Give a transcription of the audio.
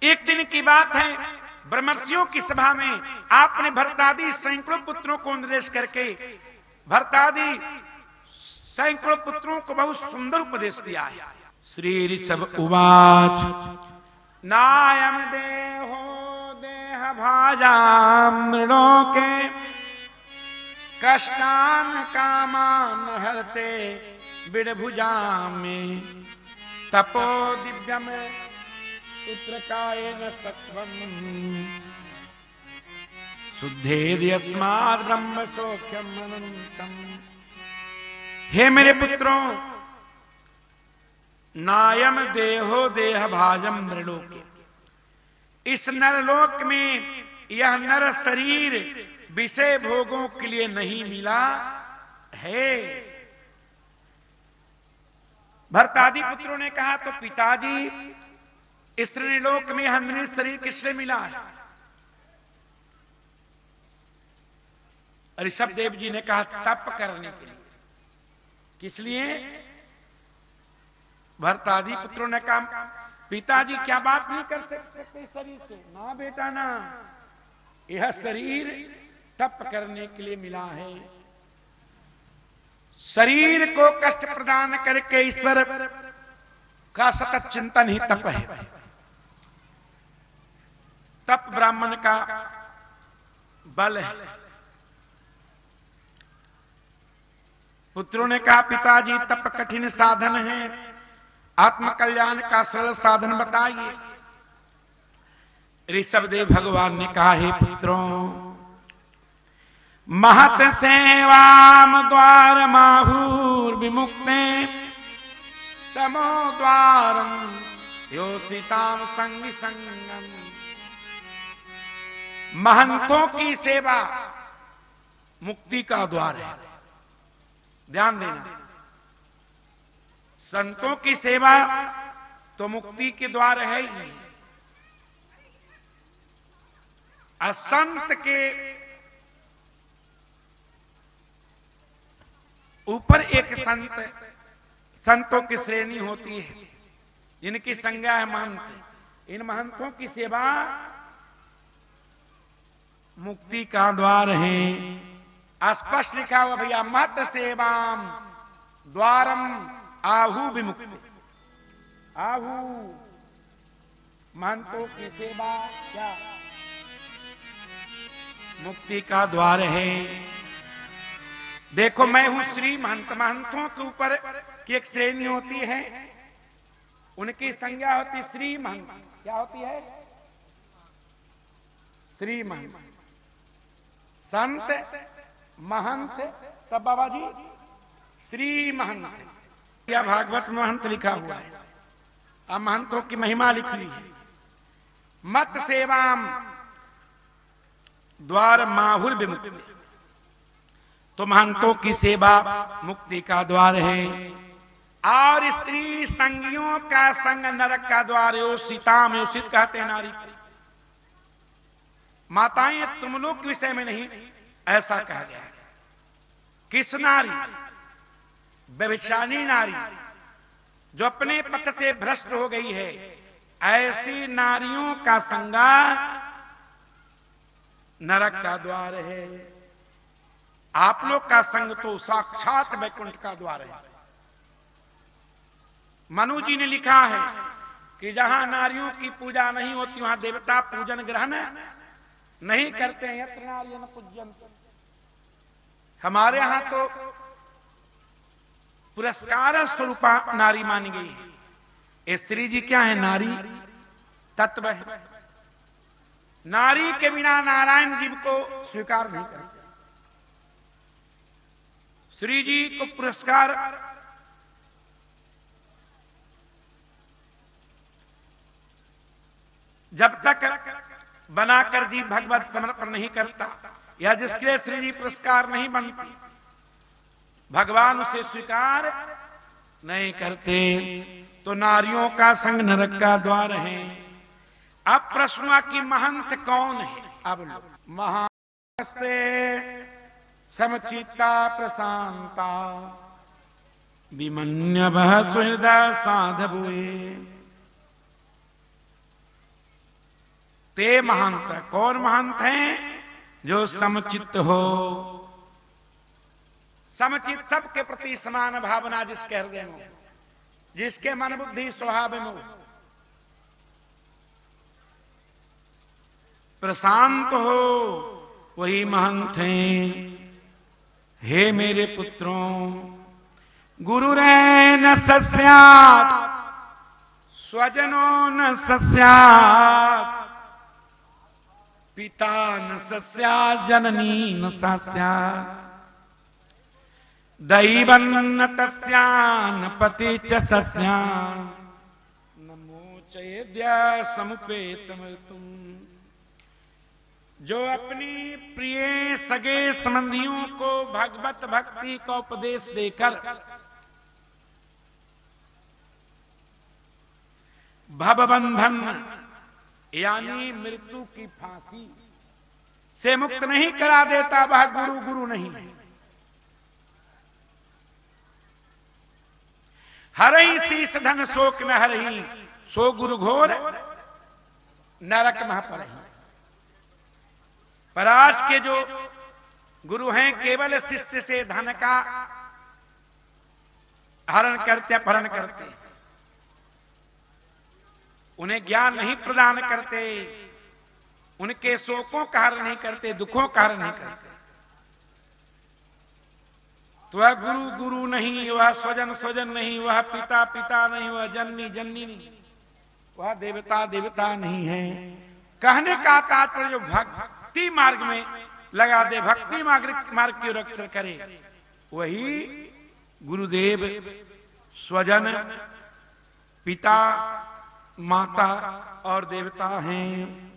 एक दिन की बात है, ब्रह्मर्षियों की सभा में आपने भरतादि सैकड़ों पुत्रों को निर्देश करके भरतादि सैकड़ों पुत्रों को बहुत सुंदर उपदेश दिया है। श्री ऋषभ उवाच नायम देहो देह भाजामृणों के कष्टान कामान हरते बिड़भुजा में तपो दिव्यम पुत्रकायेन सत्वम शुद्धेद्यस्मात् ब्रह्म सौख्यम अनंतम। हे मेरे पुत्रों, नायम देहो देह भाजम नरलोक, इस नरलोक में यह नर शरीर विषय भोगों के लिए नहीं मिला है। भरतादि पुत्रों ने कहा तो पिताजी इस नरलोक में यह नर शरीर किससे मिला है? ऋषभ देव जी ने कहा तप करने के लिए। किस लिए? भरतादि पुत्रों ने कहा पिताजी क्या बात नहीं कर सकते शरीर से? ना बेटा ना, यह शरीर तप करने के लिए मिला है। शरीर को कष्ट प्रदान करके ईश्वर का सतत चिंतन ही तप है। तप ब्राह्मण का बल है। पुत्रों ने कहा पिताजी तप कठिन साधन है, आत्मकल्याण का सरल साधन बताइए। ऋषभदेव भगवान ने कहा हे पुत्रों, महत सेवाम द्वार माहुर विमुक्ते तमो द्वारम योषिताम संग संगम। महंतों की सेवा मुक्ति का द्वार है। ध्यान देना, संतों की सेवा तो मुक्ति के द्वार है ही। असंत के ऊपर एक संतों की श्रेणी होती है, जिनकी संज्ञा है महंत। इन महंतों की सेवा मुक्ति का द्वार है। स्पष्ट लिखा हुआ भैया, मत सेवाम द्वारम आहु विमुक्ति। आहु महंतों की सेवा क्या? मुक्ति का द्वार है। देखो मैं हूं श्री महंत। महंतों के ऊपर की एक श्रेणी होती है, उनकी संज्ञा होती श्री महंत। क्या होती है? श्री महंत। संत महंत, तब बाबा जी श्री महंत। या भागवत में महंत लिखा हुआ है, अब महंतों की महिमा लिखी है। मत सेवाम द्वार माहुर विमुक्ति, तो महंतों की सेवा मुक्ति का द्वार है। और स्त्री संगियों का संग नरक का द्वार। योषिताम, योषित कहते हैं नारी। माताएं तुम लोग के विषय में नहीं ऐसा कहा गया। किस नारी? व्यभिचारिणी नारी जो अपने पथ से भ्रष्ट हो गई है, ऐसी नारियों का संगा नरक का द्वार है। आप लोग का संग तो साक्षात वैकुंठ का द्वार है। मनु जी ने लिखा है कि जहां नारियों की पूजा नहीं होती वहां देवता पूजन ग्रहण नहीं करते हैं। यत्र नार्यः पूज्यन्ते। हमारे यहां तो पुरस्कार स्वरूपा नारी मानी गई है। ये श्री जी क्या है? नारी तत्व है। नारी के बिना नारायण जीव को स्वीकार नहीं करते। श्री जी को पुरस्कार जब तक बनाकर जीव भगवत समर्पण नहीं करता या जिसके लिए श्री जी पुरस्कार नहीं बनती, भगवान उसे स्वीकार नहीं करते। तो नारियों का संग नरक का द्वार है। अब प्रश्न हुआ कि महंत कौन है? अब महंते समचित्ता प्रशांता विमन्यवः सुहृदः साधवुए। ते महंत। कौन महंत हैं? जो समचित्त हो, समचित सबके प्रति समान भावना जिसके हृदय में, जिसके मन बुद्धि स्वभाव में प्रशांत हो, वही महंत हैं। हे मेरे पुत्रों, गुरुरेण सस्यात् स्वजनो न सस्यात्, पिता न सस्यात् जननी न सस्यात्, दैवन्न तस्या न पति च सस्या, न मोचयेद्या समुपेतम तुम। जो अपनी प्रिय सगे संबंधियों को भगवत भक्ति का उपदेश देकर भवबंधन यानी मृत्यु की फांसी से मुक्त नहीं करा देता, वह गुरु गुरु नहीं है। हरहि शीस धन शोक न हरहि, सो गुरु घोर नरक मह परहि। पर आज के जो गुरु हैं केवल शिष्य से धन का हरण करते, अपहरण करते, उन्हें ज्ञान नहीं प्रदान करते, उनके शोकों का हरण नहीं करते, दुखों का हरण नहीं करते। तो वह गुरु गुरु नहीं, वह स्वजन स्वजन नहीं, वह पिता पिता नहीं, वह जननी जननी नहीं, वह देवता देवता नहीं है। कहने का तात्पर्य जो भक्ति मार्ग में लगा दे, भक्ति मार्ग की रक्षा करे, वही गुरुदेव स्वजन पिता माता और देवता हैं।